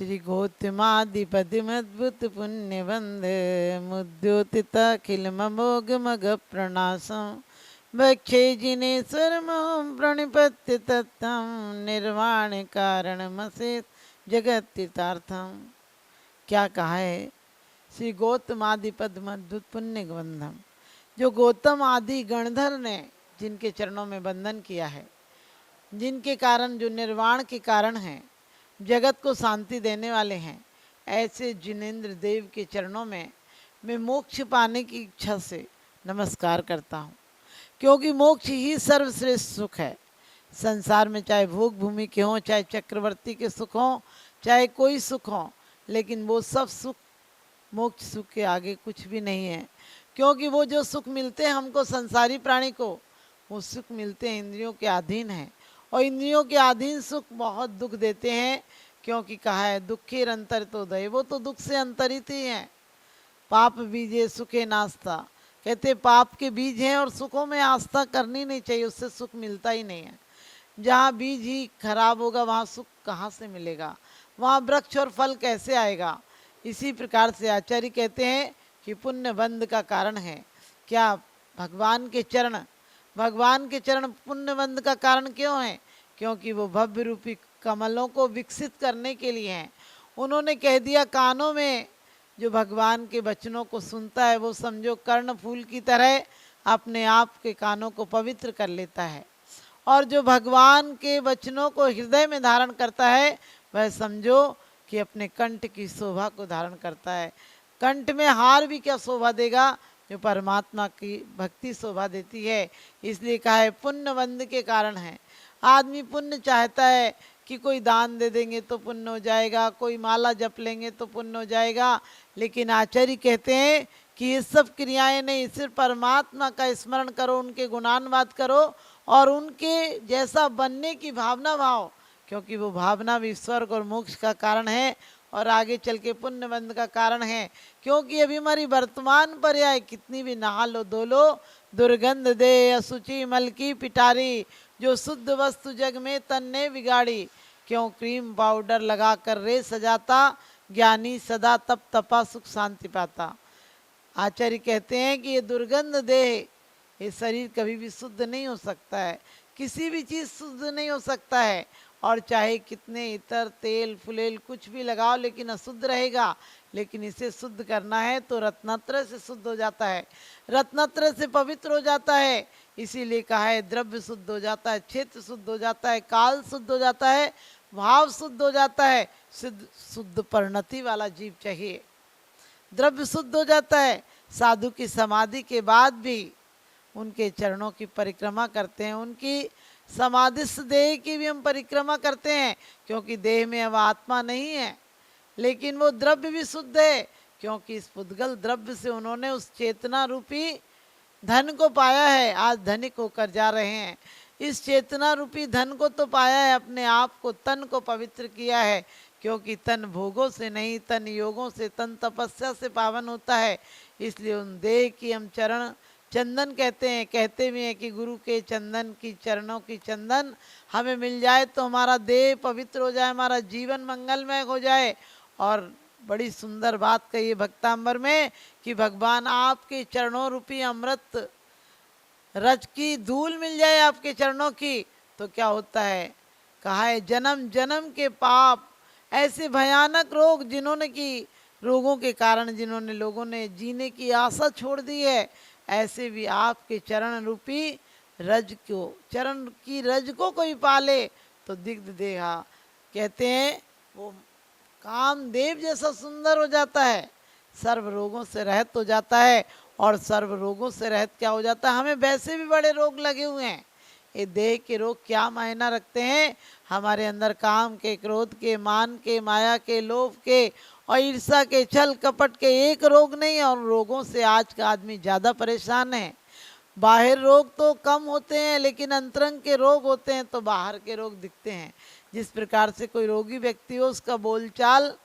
श्री गौतमादिपतिमद्भुत पुण्य बंध मुद्योतिताखिल ममोघ मग प्रणासम भक्षे जिनेश्वर मोम प्रणिपत्य तत्तम निर्वाण कारण मसे जगत तीर्थार्थम। क्या कहा है? श्री गौतम आदि पद्मद्भुत पुण्य बंधम, जो गौतम आदि गणधर ने जिनके चरणों में बंधन किया है, जिनके कारण जो निर्वाण के कारण हैं, जगत को शांति देने वाले हैं, ऐसे जिनेन्द्र देव के चरणों में मैं मोक्ष पाने की इच्छा से नमस्कार करता हूँ। क्योंकि मोक्ष ही सर्वश्रेष्ठ सुख है। संसार में चाहे भोग भूमि के हों, चाहे चक्रवर्ती के सुख हों, चाहे कोई सुख हो, लेकिन वो सब सुख मोक्ष सुख के आगे कुछ भी नहीं है। क्योंकि वो जो सुख मिलते हैं हमको, संसारी प्राणी को, वो सुख मिलते हैं इंद्रियों के अधीन हैं, और इंद्रियों के अधीन सुख बहुत दुख देते हैं। क्योंकि कहा है दुखे अंतर तो दय, वो तो दुख से अंतरित ही हैं। पाप बीजे सुखे नास्ता, कहते पाप के बीज हैं और सुखों में आस्था करनी नहीं चाहिए, उससे सुख मिलता ही नहीं है। जहाँ बीज ही खराब होगा वहाँ सुख कहाँ से मिलेगा, वहाँ वृक्ष और फल कैसे आएगा। इसी प्रकार से आचार्य कहते हैं कि पुण्य बंध का कारण है क्या? भगवान के चरण, भगवान के चरण पुण्य बंध का कारण क्यों है? क्योंकि वो भव्य रूपी कमलों को विकसित करने के लिए हैं। उन्होंने कह दिया, कानों में जो भगवान के वचनों को सुनता है वो समझो कर्ण फूल की तरह अपने आप के कानों को पवित्र कर लेता है, और जो भगवान के वचनों को हृदय में धारण करता है वह समझो कि अपने कंठ की शोभा को धारण करता है। कंठ में हार भी क्या शोभा देगा, जो परमात्मा की भक्ति शोभा देती है। इसलिए कहा है पुण्य बंध के कारण है। आदमी पुण्य चाहता है कि कोई दान दे देंगे तो पुण्य हो जाएगा, कोई माला जप लेंगे तो पुण्य हो जाएगा, लेकिन आचार्य कहते हैं कि ये सब क्रियाएं नहीं, सिर्फ परमात्मा का स्मरण करो, उनके गुणानुवाद करो और उनके जैसा बनने की भावना भाव, क्योंकि वो भावना भी स्वर्ग और मोक्ष का कारण है और आगे चल के पुण्य बंध का कारण है। क्योंकि अभी हमारी वर्तमान पर्याय कितनी भी नहा लो धो लो, दुर्गंध दे असुचि मल की पिटारी, जो शुद्ध वस्तु जग में तन ने बिगाड़ी। क्यों क्रीम पाउडर लगा कर रे सजाता, ज्ञानी सदा तप तपा सुख शांति पाता। आचार्य कहते हैं कि ये दुर्गंध देह, ये शरीर कभी भी शुद्ध नहीं हो सकता है, किसी भी चीज़ शुद्ध नहीं हो सकता है। और चाहे कितने इतर तेल फुलेल कुछ भी लगाओ लेकिन अशुद्ध रहेगा। लेकिन इसे शुद्ध करना है तो रत्नत्र से शुद्ध हो जाता है, रत्नत्र से पवित्र हो जाता है। इसीलिए कहा है द्रव्य शुद्ध हो जाता है, क्षेत्र शुद्ध हो जाता है, काल शुद्ध हो जाता है, भाव शुद्ध हो जाता है। शुद्ध परिणति वाला जीव चाहिए। द्रव्य शुद्ध हो जाता है। साधु की समाधि के बाद भी उनके चरणों की परिक्रमा करते हैं, उनकी समाधिस्थ देह की भी हम परिक्रमा करते हैं, क्योंकि देह में अब आत्मा नहीं है। लेकिन वो द्रव्य भी शुद्ध है, क्योंकि इस पुद्गल द्रव्य से उन्होंने उस चेतना रूपी धन को पाया है। आज धनिक होकर जा रहे हैं। इस चेतना रूपी धन को तो पाया है, अपने आप को, तन को पवित्र किया है। क्योंकि तन भोगों से नहीं, तन योगों से, तन तपस्या से पावन होता है। इसलिए उन देह की हम चरण चंदन कहते हैं। कहते भी हैं कि गुरु के चंदन की, चरणों की चंदन हमें मिल जाए तो हमारा देह पवित्र हो जाए, हमारा जीवन मंगलमय हो जाए। और बड़ी सुंदर बात कही है भक्तांबर में कि भगवान आपके चरणों रूपी अमृत रज की धूल मिल जाए आपके चरणों की, तो क्या होता है? कहा है जन्म जन्म के पाप, ऐसे भयानक रोग जिन्होंने की, रोगों के कारण जिन्होंने लोगों ने जीने की आशा छोड़ दी है, ऐसे भी आपके चरण रूपी रज को, चरण की रज को कोई पाले तो दिग्ध देहा। कहते हैं वो कामदेव जैसा सुंदर हो जाता है, सर्व रोगों से रहित हो जाता है। और सर्व रोगों से रहित क्या हो जाता है? हमें वैसे भी बड़े रोग लगे हुए हैं। ये देह के रोग क्या मायना रखते हैं? हमारे अंदर काम के, क्रोध के, मान के, माया के, लोभ के और ईर्षा के, छल कपट के एक रोग नहीं। और रोगों से आज का आदमी ज़्यादा परेशान है। बाहर रोग तो कम होते हैं, लेकिन अंतरंग के रोग होते हैं तो बाहर के रोग दिखते हैं। जिस प्रकार से कोई रोगी व्यक्ति हो, उसका बोलचाल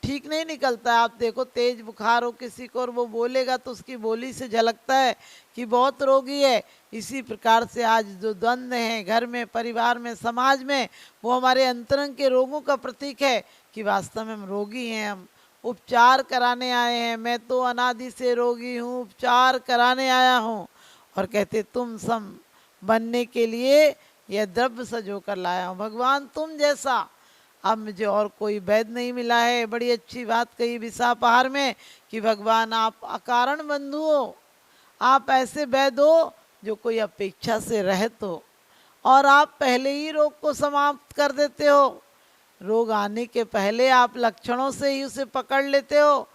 ठीक नहीं निकलता है। आप देखो तेज बुखार हो किसी को और वो बोलेगा तो उसकी बोली से झलकता है कि बहुत रोगी है। इसी प्रकार से आज जो द्वंद्व हैं घर में, परिवार में, समाज में, वो हमारे अंतरंग के रोगों का प्रतीक है। कि वास्तव में हम रोगी हैं, हम उपचार कराने आए हैं। मैं तो अनादि से रोगी हूँ, उपचार कराने आया हूँ। और कहते तुम सम बनने के लिए यह द्रव्य सजो कर लाया हूँ। भगवान तुम जैसा अब मुझे और कोई वैद्य नहीं मिला है। बड़ी अच्छी बात कही विसापहार में कि भगवान आप अकारण बंधु हो, आप ऐसे वैद्य हो जो कोई अपेक्षा से रहत हो, और आप पहले ही रोग को समाप्त कर देते हो। रोग आने के पहले आप लक्षणों से ही उसे पकड़ लेते हो।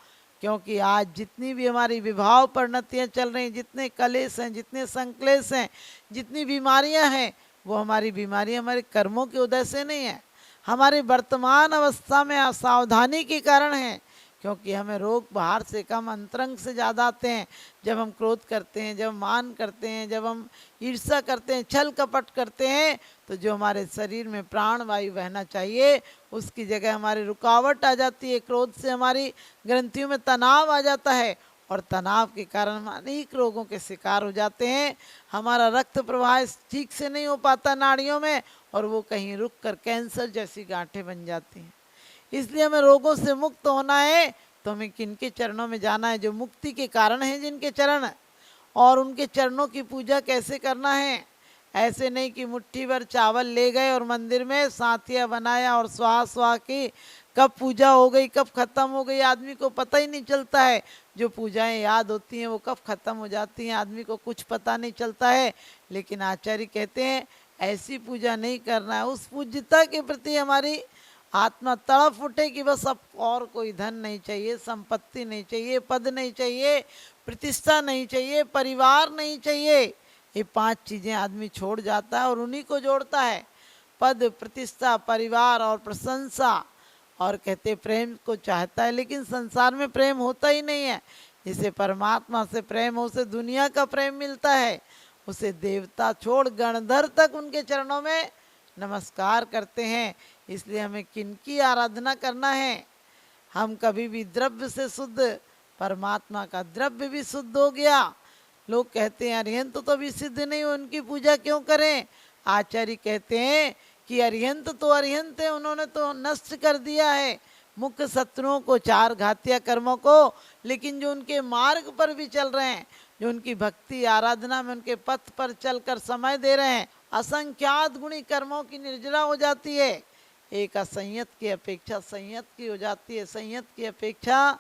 क्योंकि आज जितनी भी हमारी विभाव परिणतियाँ चल रही हैं, जितने कलेश हैं, जितने संक्लेश हैं, जितनी बीमारियां हैं, वो हमारी बीमारियां हमारे कर्मों के उदय से नहीं है, हमारी वर्तमान अवस्था में असावधानी के कारण है। क्योंकि हमें रोग बाहर से कम अंतरंग से ज़्यादा आते हैं। जब हम क्रोध करते हैं, जब मान करते हैं, जब हम ईर्ष्या करते हैं, छल कपट करते हैं, तो जो हमारे शरीर में प्राण वायु बहना चाहिए उसकी जगह हमारी रुकावट आ जाती है। क्रोध से हमारी ग्रंथियों में तनाव आ जाता है, और तनाव के कारण हम अनेक रोगों के शिकार हो जाते हैं। हमारा रक्त प्रवाह ठीक से नहीं हो पाता नाड़ियों में, और वो कहीं रुक कर कैंसर जैसी गांठें बन जाती हैं। इसलिए हमें रोगों से मुक्त होना है तो हमें किनके चरणों में जाना है? जो मुक्ति के कारण हैं जिनके चरण, और उनके चरणों की पूजा कैसे करना है? ऐसे नहीं कि मुट्ठी भर चावल ले गए और मंदिर में साथिया बनाया और स्वाहा स्वाहा की, कब पूजा हो गई कब खत्म हो गई आदमी को पता ही नहीं चलता है। जो पूजाएं याद होती हैं वो कब खत्म हो जाती हैं आदमी को कुछ पता नहीं चलता है। लेकिन आचार्य कहते हैं ऐसी पूजा नहीं करना है। उस पूज्यता के प्रति हमारी आत्मा तड़प उठे कि बस अब और कोई धन नहीं चाहिए, संपत्ति नहीं चाहिए, पद नहीं चाहिए, प्रतिष्ठा नहीं चाहिए, परिवार नहीं चाहिए। ये 5 चीज़ें आदमी छोड़ जाता है और उन्हीं को जोड़ता है, पद, प्रतिष्ठा, परिवार और प्रशंसा। और कहते प्रेम को चाहता है, लेकिन संसार में प्रेम होता ही नहीं है। जिसे परमात्मा से प्रेम हो उसे दुनिया का प्रेम मिलता है। उसे देवता छोड़ गणधर तक उनके चरणों में नमस्कार करते हैं। इसलिए हमें किनकी आराधना करना है? हम कभी भी द्रव्य से शुद्ध, परमात्मा का द्रव्य भी शुद्ध हो गया। लोग कहते हैं अरिहंत तो अभी सिद्ध नहीं हो, उनकी पूजा क्यों करें? आचार्य कहते हैं कि अरिहंत तो अरिहंत है, उन्होंने तो नष्ट कर दिया है मुख्य शत्रुओं को, 4 घातिया कर्मों को। लेकिन जो उनके मार्ग पर भी चल रहे हैं, जो उनकी भक्ति आराधना में उनके पथ पर चलकर समय दे रहे हैं, असंख्यात गुणी कर्मों की निर्जरा हो जाती है। एक असंयत की अपेक्षा संयत की हो जाती है, संयत की अपेक्षा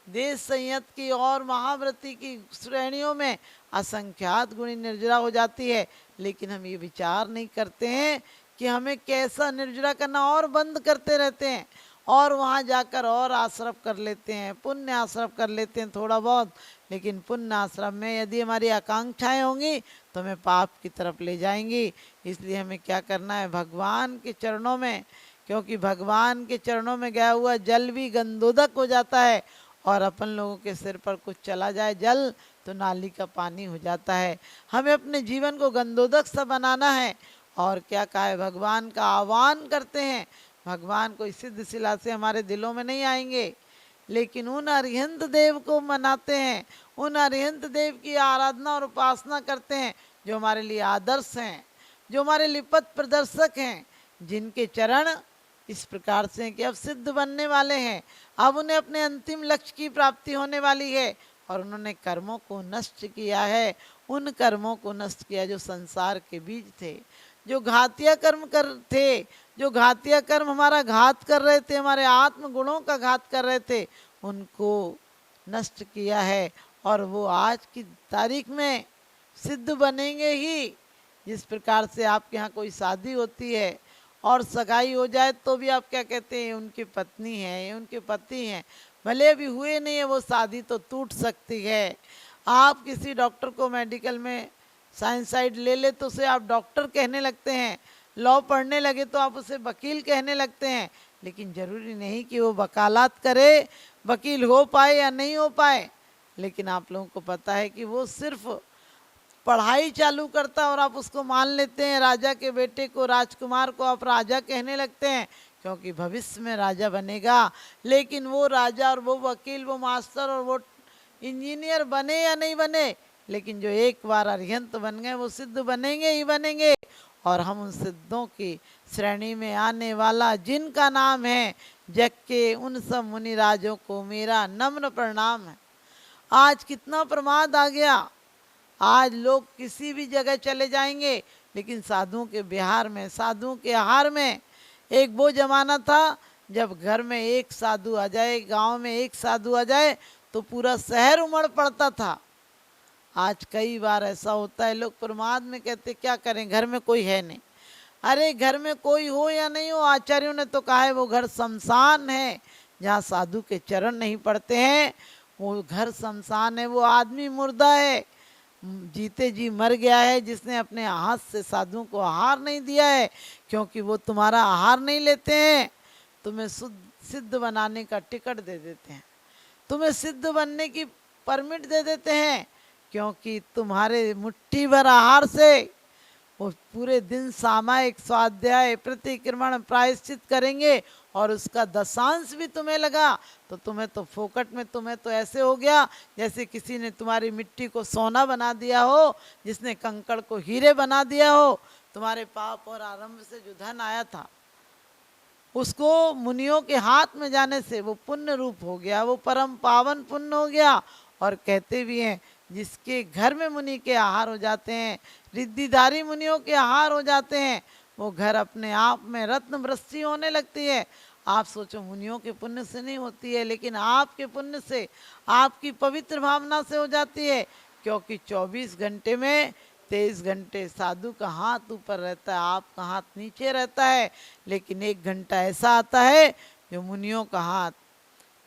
देश संयत की और महाव्रती की श्रेणियों में असंख्यात गुणी निर्जरा हो जाती है। लेकिन हम ये विचार नहीं करते हैं कि हमें कैसा निर्जरा करना, और बंद करते रहते हैं और वहाँ जाकर और आश्रम कर लेते हैं, पुण्य आश्रम कर लेते हैं थोड़ा बहुत। लेकिन पुण्य आश्रम में यदि हमारी आकांक्षाएं होंगी तो हमें पाप की तरफ ले जाएंगी। इसलिए हमें क्या करना है? भगवान के चरणों में, क्योंकि भगवान के चरणों में गया हुआ जल भी गंधोदक हो जाता है, और अपन लोगों के सिर पर कुछ चला जाए जल तो नाली का पानी हो जाता है। हमें अपने जीवन को गंधोदक सा बनाना है। और क्या कहा है? भगवान का आह्वान करते हैं। भगवान कोई सिद्ध शिला से हमारे दिलों में नहीं आएंगे, लेकिन उन अरिहंत देव को मनाते हैं, उन अरिहंत देव की आराधना और उपासना करते हैं जो हमारे लिए आदर्श हैं, जो हमारे लिए पथ प्रदर्शक हैं, जिनके चरण इस प्रकार से हैं कि अब सिद्ध बनने वाले हैं, अब उन्हें अपने अंतिम लक्ष्य की प्राप्ति होने वाली है। और उन्होंने कर्मों को नष्ट किया है, उन कर्मों को नष्ट किया जो संसार के बीज थे, जो घातिया कर्म कर थे, जो घातिया कर्म हमारा घात कर रहे थे, हमारे आत्म गुणों का घात कर रहे थे, उनको नष्ट किया है। और वो आज की तारीख में सिद्ध बनेंगे ही। जिस प्रकार से आपके यहाँ कोई शादी होती है और सगाई हो जाए तो भी आप क्या कहते हैं? उनकी पत्नी है, उनके पति हैं, भले अभी हुए नहीं है, वो शादी तो टूट सकती है। आप किसी डॉक्टर को मेडिकल में साइंस साइड ले ले तो उसे आप डॉक्टर कहने लगते हैं, लॉ पढ़ने लगे तो आप उसे वकील कहने लगते हैं। लेकिन ज़रूरी नहीं कि वो वकालत करे, वकील हो पाए या नहीं हो पाए। लेकिन आप लोगों को पता है कि वो सिर्फ पढ़ाई चालू करता और आप उसको मान लेते हैं। राजा के बेटे को, राजकुमार को आप राजा कहने लगते हैं क्योंकि भविष्य में राजा बनेगा। लेकिन वो राजा और वो वकील, वो मास्टर और वो इंजीनियर बने या नहीं बने, लेकिन जो एक बार अरिहंत बन गए वो सिद्ध बनेंगे ही बनेंगे। और हम उन सिद्धों की श्रेणी में आने वाला जिनका नाम है जग के उन सब मुनिराजों को मेरा नम्र प्रणाम है। आज कितना प्रमाद आ गया। आज लोग किसी भी जगह चले जाएंगे, लेकिन साधुओं के बिहार में, साधुओं के आहार में। एक वो जमाना था जब घर में एक साधु आ जाए, गांव में एक साधु आ जाए तो पूरा शहर उमड़ पड़ता था। आज कई बार ऐसा होता है, लोग प्रमाद में कहते क्या करें, घर में कोई है नहीं। अरे घर में कोई हो या नहीं हो, आचार्यों ने तो कहा है वो घर शमशान है। जहाँ साधु के चरण नहीं पड़ते हैं वो घर शमशान है, वो आदमी मुर्दा है, जीते जी मर गया है, जिसने अपने हाथ से साधुओं को आहार नहीं दिया है। क्योंकि वो तुम्हारा आहार नहीं लेते हैं, तुम्हें सिद्ध बनाने का टिकट दे देते हैं, तुम्हें सिद्ध बनने की परमिट दे देते हैं। क्योंकि तुम्हारे मुट्ठी भर आहार से वो पूरे दिन सामायिक स्वाध्याय प्रतिक्रमण प्रायश्चित करेंगे, और उसका दशांश भी तुम्हें लगा तो तुम्हें तो फोकट में, तुम्हें तो ऐसे हो गया जैसे किसी ने तुम्हारी मिट्टी को सोना बना दिया हो, जिसने कंकड़ को हीरे बना दिया हो। तुम्हारे पाप और आरंभ से जो धन आया था उसको मुनियों के हाथ में जाने से वो पुण्य रूप हो गया, वो परम पावन पुण्य हो गया। और कहते भी हैं जिसके घर में मुनि के आहार हो जाते हैं, रिद्धिधारी मुनियों के आहार हो जाते हैं, वो घर अपने आप में रत्न वृष्टि होने लगती है। आप सोचो मुनियों के पुण्य से नहीं होती है, लेकिन आपके पुण्य से, आपकी पवित्र भावना से हो जाती है। क्योंकि 24 घंटे में 23 घंटे साधु का हाथ ऊपर रहता है, आपका हाथ नीचे रहता है। लेकिन 1 घंटा ऐसा आता है जो मुनियों का हाथ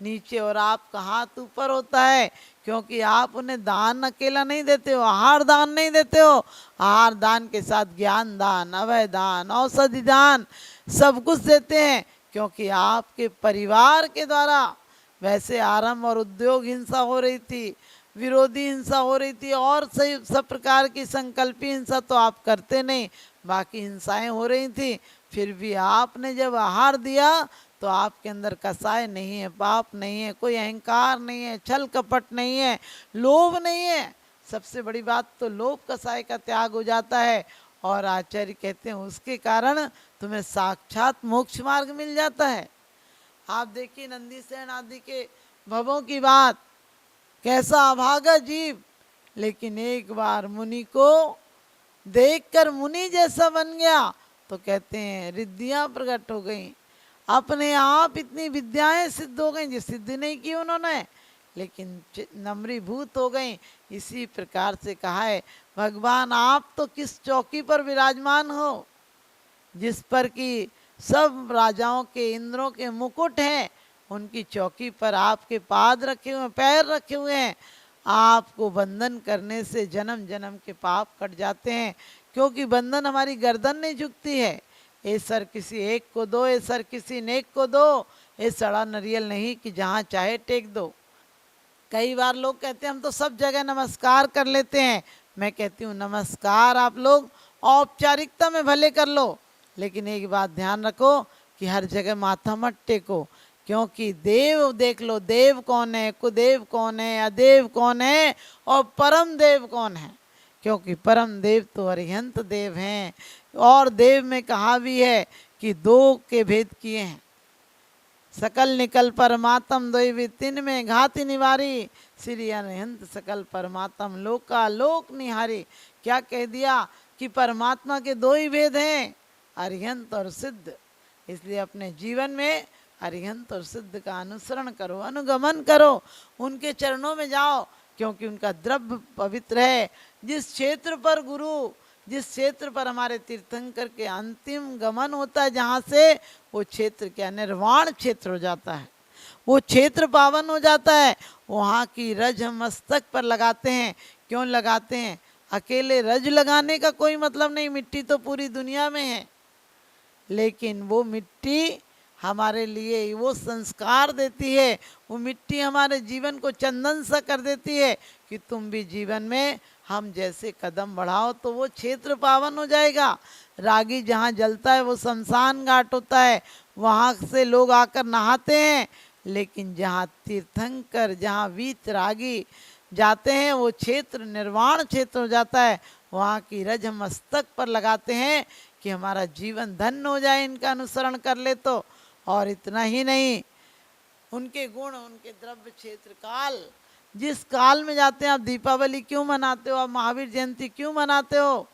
नीचे और आपका हाथ ऊपर होता है। क्योंकि आप उन्हें दान अकेला नहीं देते हो, आहार दान नहीं देते हो, आहार दान के साथ ज्ञान दान, अभय दान, औषधि दान सब कुछ देते हैं। क्योंकि आपके परिवार के द्वारा वैसे आरंभ और उद्योग हिंसा हो रही थी, विरोधी हिंसा हो रही थी, और सही सब प्रकार की संकल्पी हिंसा तो आप करते नहीं, बाकी हिंसाएं हो रही थी। फिर भी आपने जब आहार दिया तो आपके अंदर कसाय नहीं है, पाप नहीं है, कोई अहंकार नहीं है, छल कपट नहीं है, लोभ नहीं है। सबसे बड़ी बात तो लोभ कसाय का त्याग हो जाता है। और आचार्य कहते हैं उसके कारण तुम्हें साक्षात मोक्ष मार्ग मिल जाता है। आप देखिए नंदी सेन आदि के भवों की बात, कैसा अभागा जीव, लेकिन एक बार मुनि को देखकर मुनि जैसा बन गया तो कहते हैं रिद्धियां प्रकट हो गई, अपने आप इतनी विद्याएं सिद्ध हो गई जो सिद्ध नहीं की उन्होंने, लेकिन नम्रीभूत हो गई। इसी प्रकार से कहा है भगवान आप तो किस चौकी पर विराजमान हो जिस पर कि सब राजाओं के, इंद्रों के मुकुट हैं, उनकी चौकी पर आपके पाद रखे हुए, पैर रखे हुए हैं। आपको बंधन करने से जन्म जन्म के पाप कट जाते हैं। क्योंकि बंधन हमारी गर्दन नहीं झुकती है। ये सर किसी एक को दो, ये सर किसी नेक को दो, ये सड़ा नरियल नहीं कि जहाँ चाहे टेक दो। कई बार लोग कहते हैं हम तो सब जगह नमस्कार कर लेते हैं। मैं कहती हूँ नमस्कार आप लोग औपचारिकता में भले कर लो, लेकिन एक बात ध्यान रखो कि हर जगह माथा मत टेको। क्योंकि देव देख लो, देव कौन है, कुदेव कौन है, अदेव कौन है और परम देव कौन है। क्योंकि परम देव तो अरिहंत देव हैं। और देव में कहा भी है कि 2 के भेद किए हैं, सकल निकल परमात्म द्वैवी तिन में घाति निवारी, श्री अनंत सकल परमात्म लोका लोक निहारी। क्या कह दिया कि परमात्मा के 2 ही भेद हैं, अरिहंत और सिद्ध। इसलिए अपने जीवन में अरिहंत और सिद्ध का अनुसरण करो, अनुगमन करो, उनके चरणों में जाओ। क्योंकि उनका द्रव्य पवित्र है। जिस क्षेत्र पर गुरु, जिस क्षेत्र पर हमारे तीर्थंकर के अंतिम गमन होता है, जहाँ से वो क्षेत्र क्या निर्वाण क्षेत्र हो जाता है, वो क्षेत्र पावन हो जाता है। वहाँ की रज हम मस्तक पर लगाते हैं। क्यों लगाते हैं? अकेले रज लगाने का कोई मतलब नहीं, मिट्टी तो पूरी दुनिया में है, लेकिन वो मिट्टी हमारे लिए वो संस्कार देती है। वो मिट्टी हमारे जीवन को चंदन सा कर देती है कि तुम भी जीवन में हम जैसे कदम बढ़ाओ तो वो क्षेत्र पावन हो जाएगा। रागी जहाँ जलता है वो शमशान घाट होता है, वहाँ से लोग आकर नहाते हैं। लेकिन जहाँ तीर्थंकर, जहाँ वीत रागी जाते हैं वो क्षेत्र निर्वाण क्षेत्र हो जाता है। वहाँ की रज हम मस्तक पर लगाते हैं कि हमारा जीवन धन्य हो जाए इनका अनुसरण कर ले तो। और इतना ही नहीं, उनके गुण, उनके द्रव्य क्षेत्र काल, जिस काल में जाते हैं। आप दीपावली क्यों मनाते हो, आप महावीर जयंती क्यों मनाते हो?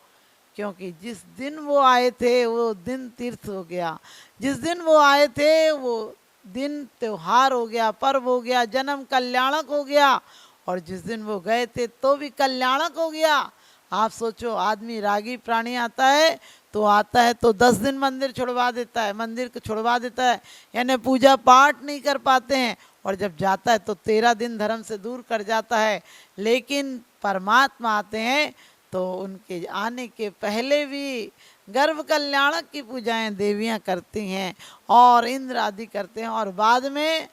क्योंकि जिस दिन वो आए थे वो दिन तीर्थ हो गया, जिस दिन वो आए थे वो दिन त्योहार हो गया, पर्व हो गया, जन्म कल्याणक हो गया। और जिस दिन वो गए थे तो भी कल्याणक हो गया। आप सोचो, आदमी रागी प्राणी आता है तो 10 दिन मंदिर छुड़वा देता है, मंदिर को छुड़वा देता है, यानी पूजा पाठ नहीं कर पाते हैं। और जब जाता है तो 13 दिन धर्म से दूर कर जाता है। लेकिन परमात्मा आते हैं तो उनके आने के पहले भी गर्भ कल्याणक की पूजाएं देवियां करती हैं और इंद्र आदि करते हैं, और बाद में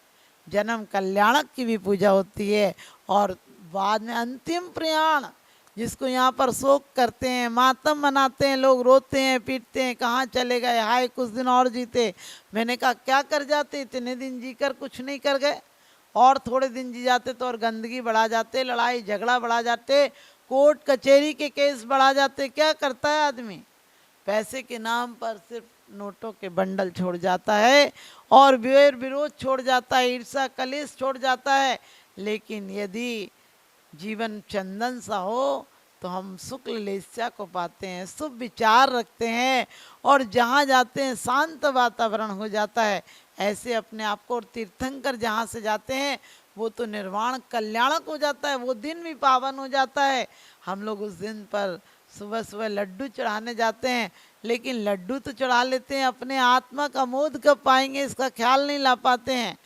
जन्म कल्याणक की भी पूजा होती है। और बाद में अंतिम प्रयाण, जिसको यहाँ पर शोक करते हैं, मातम मनाते हैं, लोग रोते हैं, पीटते हैं, कहाँ चले गए, हाय कुछ दिन और जीते। मैंने कहा क्या कर जाते, इतने दिन जीकर कुछ नहीं कर गए, और थोड़े दिन जी जाते तो और गंदगी बढ़ा जाते, लड़ाई झगड़ा बढ़ा जाते, कोर्ट कचहरी के केस बढ़ा जाते। क्या करता है आदमी, पैसे के नाम पर सिर्फ नोटों के बंडल छोड़ जाता है और वैर विरोध छोड़ जाता है, ईर्षा कलेश छोड़ जाता है। लेकिन यदि जीवन चंदन सा हो तो हम शुक्ल लेस्या को पाते हैं, शुभ विचार रखते हैं, और जहाँ जाते हैं शांत वातावरण हो जाता है। ऐसे अपने आप को, और तीर्थंकर जहाँ से जाते हैं वो तो निर्वाण कल्याणक हो जाता है, वो दिन भी पावन हो जाता है। हम लोग उस दिन पर सुबह सुबह लड्डू चढ़ाने जाते हैं, लेकिन लड्डू तो चढ़ा लेते हैं, अपने आत्मा का मोद कब पाएंगे इसका ख्याल नहीं ला पाते हैं।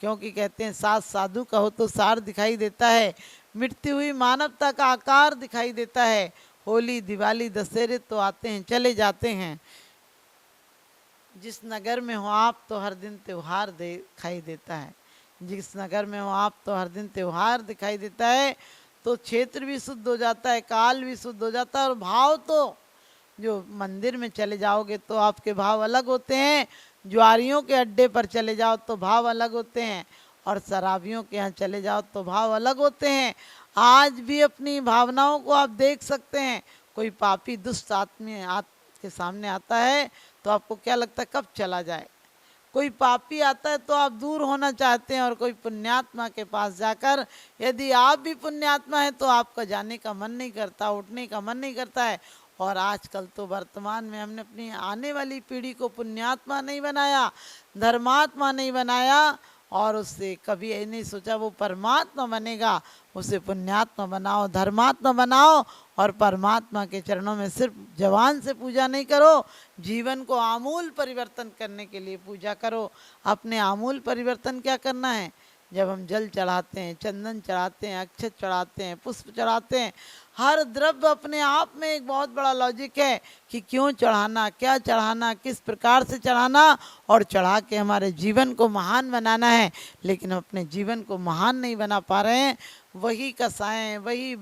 क्योंकि कहते हैं साथ साधु का हो तो सार दिखाई देता है, मिटती हुई मानवता का आकार दिखाई देता है। होली दिवाली दशहरे तो आते हैं चले जाते हैं, जिस नगर में हो आप तो हर दिन त्योहार दिखाई देता है, जिस नगर में हो आप तो हर दिन त्योहार दिखाई देता है। तो क्षेत्र भी शुद्ध हो जाता है, काल भी शुद्ध हो जाता है, और भाव तो जो मंदिर में चले जाओगे तो आपके भाव अलग होते हैं, ज्वारियों के अड्डे पर चले जाओ तो भाव अलग होते हैं, और शराबियों के यहाँ चले जाओ तो भाव अलग होते हैं। आज भी अपनी भावनाओं को आप देख सकते हैं। कोई पापी दुष्ट आदमी के सामने आता है तो आपको क्या लगता है कब चला जाए, कोई पापी आता है तो आप दूर होना चाहते हैं, और कोई पुण्यात्मा के पास जाकर, यदि आप भी पुण्यात्मा है तो आपका जाने का मन नहीं करता, उठने का मन नहीं करता है। और आजकल तो वर्तमान में हमने अपनी आने वाली पीढ़ी को पुण्यात्मा नहीं बनाया, धर्मात्मा नहीं बनाया, और उससे कभी ये नहीं सोचा वो परमात्मा बनेगा। उसे पुण्यात्मा बनाओ, धर्मात्मा बनाओ, और परमात्मा के चरणों में सिर्फ जवान से पूजा नहीं करो, जीवन को आमूल परिवर्तन करने के लिए पूजा करो। अपने आमूल परिवर्तन क्या करना है, जब हम जल चढ़ाते हैं, चंदन चढ़ाते हैं, अक्षत चढ़ाते हैं, पुष्प चढ़ाते हैं, हर द्रव्य अपने आप में एक बहुत बड़ा लॉजिक है कि क्यों चढ़ाना, क्या चढ़ाना, किस प्रकार से चढ़ाना, और चढ़ा के हमारे जीवन को महान बनाना है। लेकिन हम अपने जीवन को महान नहीं बना पा रहे हैं, वही कसाएं, वही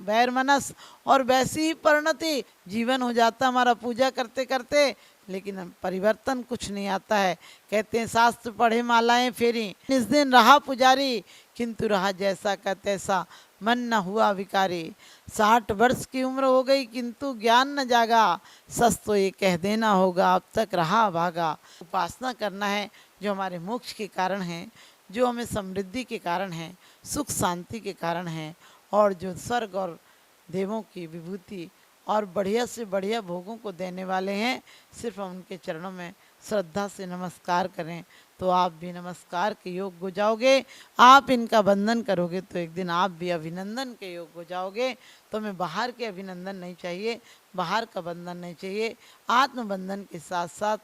वैर मनस, और वैसी ही परिणति जीवन हो जाता हमारा पूजा करते करते, लेकिन परिवर्तन कुछ नहीं आता है। कहते हैं शास्त्र पढ़े मालाएं फेरी, इस दिन रहा पुजारी, किंतु रहा जैसा का तैसा, मन न हुआ विकारी। 60 वर्ष की उम्र हो गई किंतु ज्ञान न जागा, सच तो ये कह देना होगा अब तक रहा भागा। उपासना करना है जो हमारे मोक्ष के कारण है, जो हमें समृद्धि के कारण है, सुख शांति के कारण है, और जो स्वर्ग और देवों की विभूति और बढ़िया से बढ़िया भोगों को देने वाले हैं। सिर्फ हम उनके चरणों में श्रद्धा से नमस्कार करें तो आप भी नमस्कार के योग हो जाओगे। आप इनका बंधन करोगे तो एक दिन आप भी अभिनंदन के योग हो जाओगे। तो हमें बाहर के अभिनंदन नहीं चाहिए, बाहर का बंधन नहीं चाहिए, आत्मबंधन के साथ साथ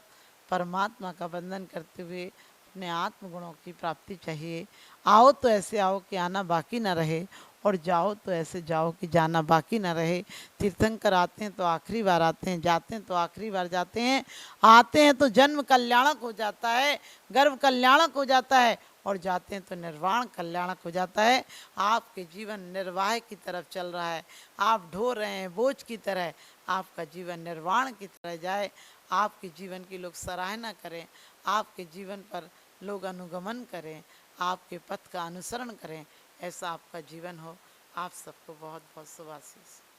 परमात्मा का बंधन करते हुए अपने आत्मगुणों की प्राप्ति चाहिए। आओ तो ऐसे आओ कि आना बाकी ना रहे, और जाओ तो ऐसे जाओ कि जाना बाकी ना रहे। तीर्थंकर आते हैं तो आखिरी बार आते हैं, जाते हैं तो आखिरी बार जाते हैं। आते हैं तो जन्म कल्याणक हो जाता है, गर्भ कल्याणक हो जाता है, और जाते हैं तो निर्वाण कल्याणक हो जाता है। आपके जीवन निर्वाह की तरफ चल रहा है, आप ढो रहे हैं बोझ की तरह, आपका जीवन निर्वाण की तरह जाए। आपके जीवन की लोग सराहना करें, आपके जीवन पर लोग अनुगमन करें, आपके पथ का अनुसरण करें, ऐसा आपका जीवन हो। आप सबको बहुत बहुत शुभ आशीष।